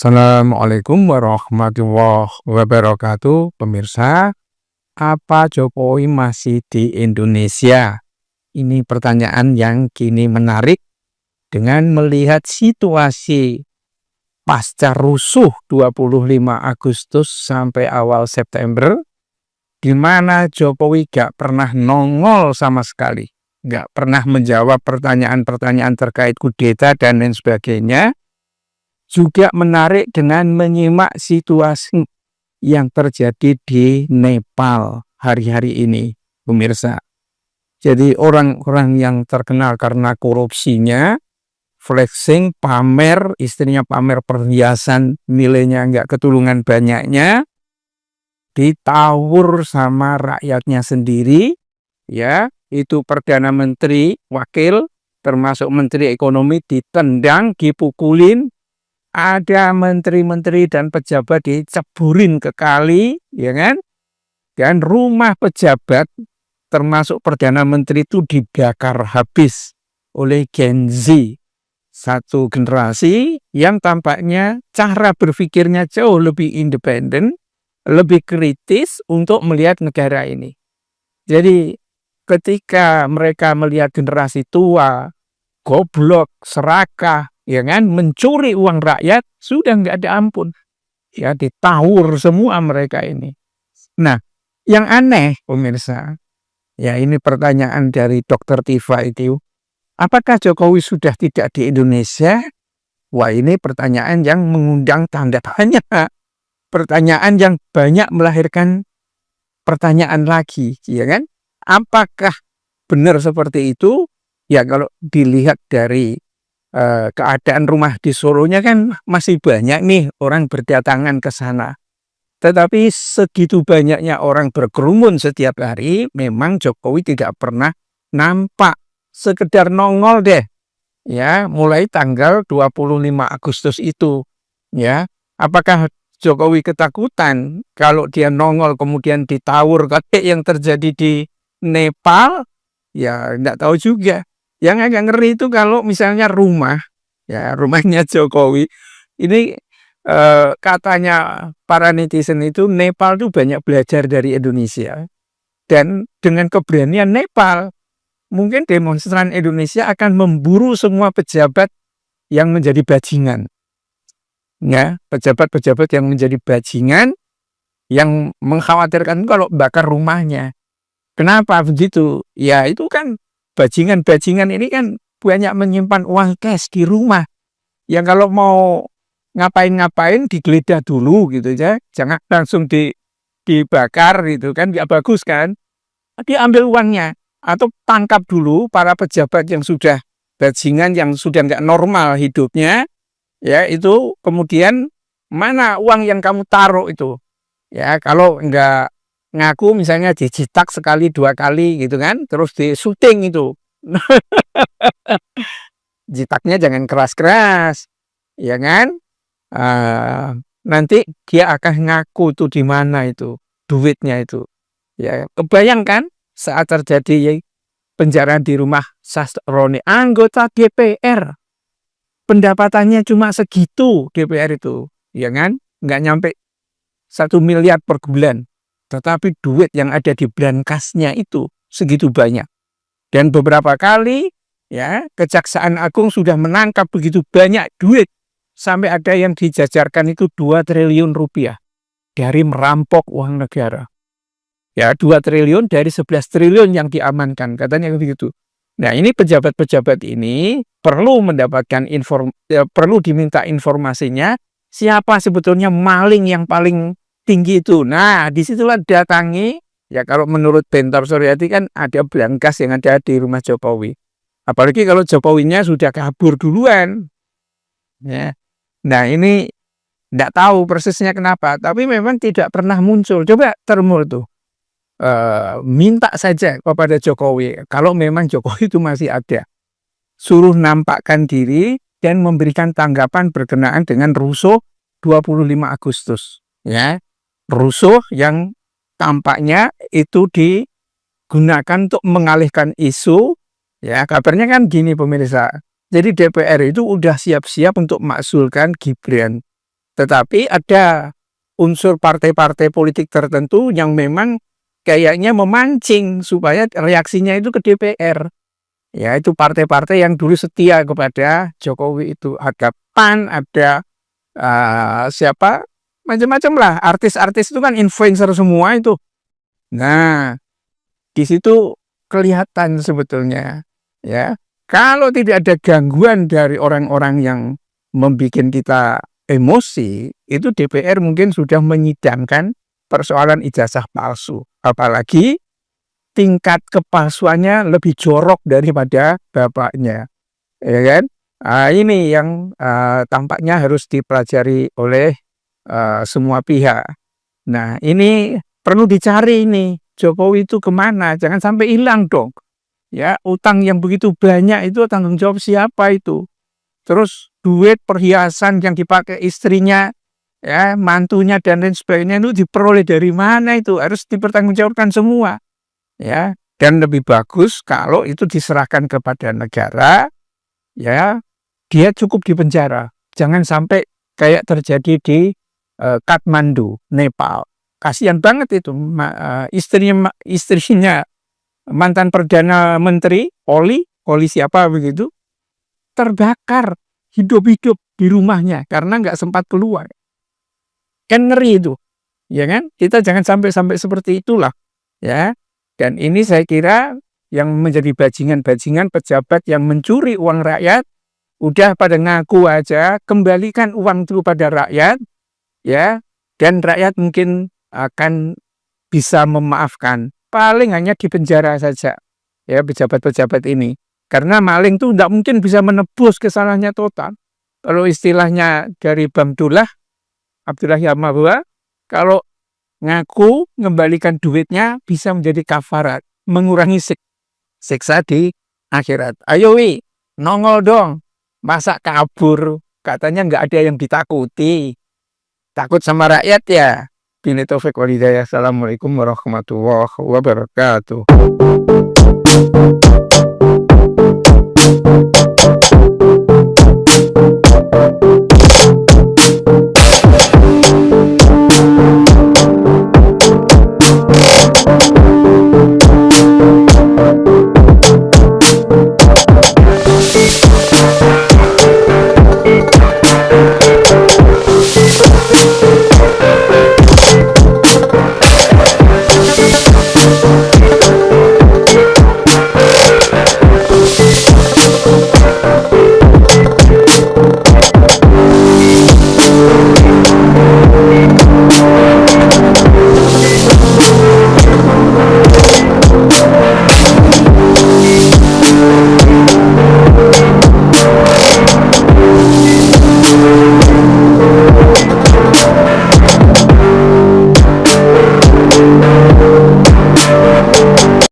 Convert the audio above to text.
Assalamualaikum warahmatullahi wabarakatuh, pemirsa. Apa Jokowi masih di Indonesia? Ini pertanyaan yang kini menarik dengan melihat situasi pasca rusuh 25 Agustus sampai awal September, di mana Jokowi gak pernah nongol sama sekali, gak pernah menjawab pertanyaan-pertanyaan terkait kudeta dan lain sebagainya. Juga menarik dengan menyimak situasi yang terjadi di Nepal hari-hari ini, pemirsa. Jadi orang-orang yang terkenal karena korupsinya, flexing, pamer, istrinya pamer perhiasan nilainya nggak ketulungan banyaknya, ditawur sama rakyatnya sendiri, ya, itu Perdana Menteri, wakil, termasuk Menteri Ekonomi ditendang, dipukulin. Ada menteri-menteri dan pejabat diceburin ke kali, ya kan? Dan rumah pejabat, termasuk Perdana Menteri itu dibakar habis oleh Gen Z. Satu generasi yang tampaknya cara berpikirnya jauh lebih independen, lebih kritis untuk melihat negara ini. Jadi ketika mereka melihat generasi tua, goblok, serakah, ya kan, mencuri uang rakyat, sudah nggak ada ampun, ya, ditawur semua mereka ini. Nah, yang aneh pemirsa, ya, ini pertanyaan dari Dr. Tifa itu, apakah Jokowi sudah tidak di Indonesia? Wah, ini pertanyaan yang mengundang tanda tanya, pertanyaan yang banyak melahirkan pertanyaan lagi, ya kan? Apakah benar seperti itu? Ya, kalau dilihat dari keadaan rumah di Solonya kan masih banyak nih orang berdatangan ke sana. Tetapi segitu banyaknya orang berkerumun setiap hari, memang Jokowi tidak pernah nampak, sekedar nongol deh. Ya, mulai tanggal 25 Agustus itu, ya. Apakah Jokowi ketakutan kalau dia nongol kemudian ditawur kayak yang terjadi di Nepal? Ya, enggak tahu juga. Yang agak ngeri itu kalau misalnya rumah, ya, rumahnya Jokowi, ini katanya para netizen itu Nepal tuh banyak belajar dari Indonesia. Dan dengan keberanian Nepal, mungkin demonstran Indonesia akan memburu semua pejabat yang menjadi bajingan. Ya, pejabat-pejabat yang menjadi bajingan, yang mengkhawatirkan kalau bakar rumahnya. Kenapa begitu? Ya, itu kan bajingan-bajingan ini kan banyak menyimpan uang cash di rumah. Yang kalau mau ngapain-ngapain digeledah dulu gitu ya. Jangan langsung dibakar gitu kan, nggak bagus kan. Diambil uangnya atau tangkap dulu para pejabat yang sudah bajingan, yang sudah nggak normal hidupnya. Ya, itu kemudian mana uang yang kamu taruh itu? Ya, kalau nggak ngaku misalnya dicetak sekali 2 kali gitu kan, terus di syuting itu. Jitaknya jangan keras-keras, ya kan? Nanti dia akan ngaku tuh di mana itu duitnya itu. Ya, kebayangkan saat terjadi penjarahan di rumah Sastroni, anggota DPR, pendapatannya cuma segitu DPR itu, ya kan? Nggak nyampe 1 miliar per bulan. Tetapi duit yang ada di brankasnya itu segitu banyak. Dan beberapa kali, ya, Kejaksaan Agung sudah menangkap begitu banyak duit. Sampai ada yang dijajarkan itu 2 triliun rupiah dari merampok uang negara. Ya, 2 triliun dari 11 triliun yang diamankan, katanya begitu. Nah, ini pejabat-pejabat ini perlu mendapatkan perlu diminta informasinya, siapa sebetulnya maling yang paling tinggi itu. Nah, disitulah datangi, ya, kalau menurut Bentor Suryadi kan ada brankas yang ada di rumah Jokowi. Apalagi kalau Jokowinya sudah kabur duluan. Ya. Nah, ini enggak tahu persisnya kenapa, tapi memang tidak pernah muncul. Coba Termul tuh minta saja kepada Jokowi, kalau memang Jokowi itu masih ada, suruh nampakkan diri dan memberikan tanggapan berkenaan dengan rusuh 25 Agustus. Ya. Rusuh yang tampaknya itu digunakan untuk mengalihkan isu, ya, kabarnya kan gini pemirsa. Jadi DPR itu udah siap-siap untuk maksulkan Gibran. Tetapi ada unsur partai-partai politik tertentu yang memang kayaknya memancing supaya reaksinya itu ke DPR. Ya, itu partai-partai yang dulu setia kepada Jokowi itu. Ada PAN, ada siapa, macam-macam lah. Artis-artis itu kan influencer semua itu. Nah, di situ kelihatan sebetulnya, ya. Kalau tidak ada gangguan dari orang-orang yang membuat kita emosi, itu DPR mungkin sudah menyidangkan persoalan ijazah palsu. Apalagi tingkat kepalsuannya lebih jorok daripada bapaknya, ya kan? Ini yang tampaknya harus dipelajari oleh semua pihak. Nah, ini perlu dicari ini, Jokowi itu kemana? Jangan sampai hilang dong. Ya, utang yang begitu banyak itu tanggung jawab siapa itu? Terus duit perhiasan yang dipakai istrinya, ya, mantunya dan lain sebagainya itu diperoleh dari mana itu? Harus dipertanggungjawabkan semua. Ya, dan lebih bagus kalau itu diserahkan kepada negara, ya, dia cukup di penjara. Jangan sampai kayak terjadi di Kathmandu, Nepal. Kasihan banget itu istrinya mantan Perdana Menteri Oli siapa begitu, terbakar hidup-hidup di rumahnya karena nggak sempat keluar. Kan ngeri itu, ya kan? Kita jangan sampai seperti itulah, ya. Dan ini saya kira yang menjadi bajingan-bajingan pejabat yang mencuri uang rakyat, udah pada ngaku aja, kembalikan uang itu pada rakyat, ya, dan rakyat mungkin akan bisa memaafkan. Paling hanya di penjara saja, ya, pejabat-pejabat ini. Karena maling tuh tidak mungkin bisa menebus kesalahannya total. Kalau istilahnya dari Bamdullah, Abdullah Yamahua, kalau ngaku mengembalikan duitnya bisa menjadi kafarat, mengurangi siksa di akhirat. Ayo wi, nongol dong. Masa kabur? Katanya nggak ada yang ditakuti. Takut sama rakyat ya. Billahi taufiq wal hidayah. Assalamualaikum warahmatullahi wabarakatuh.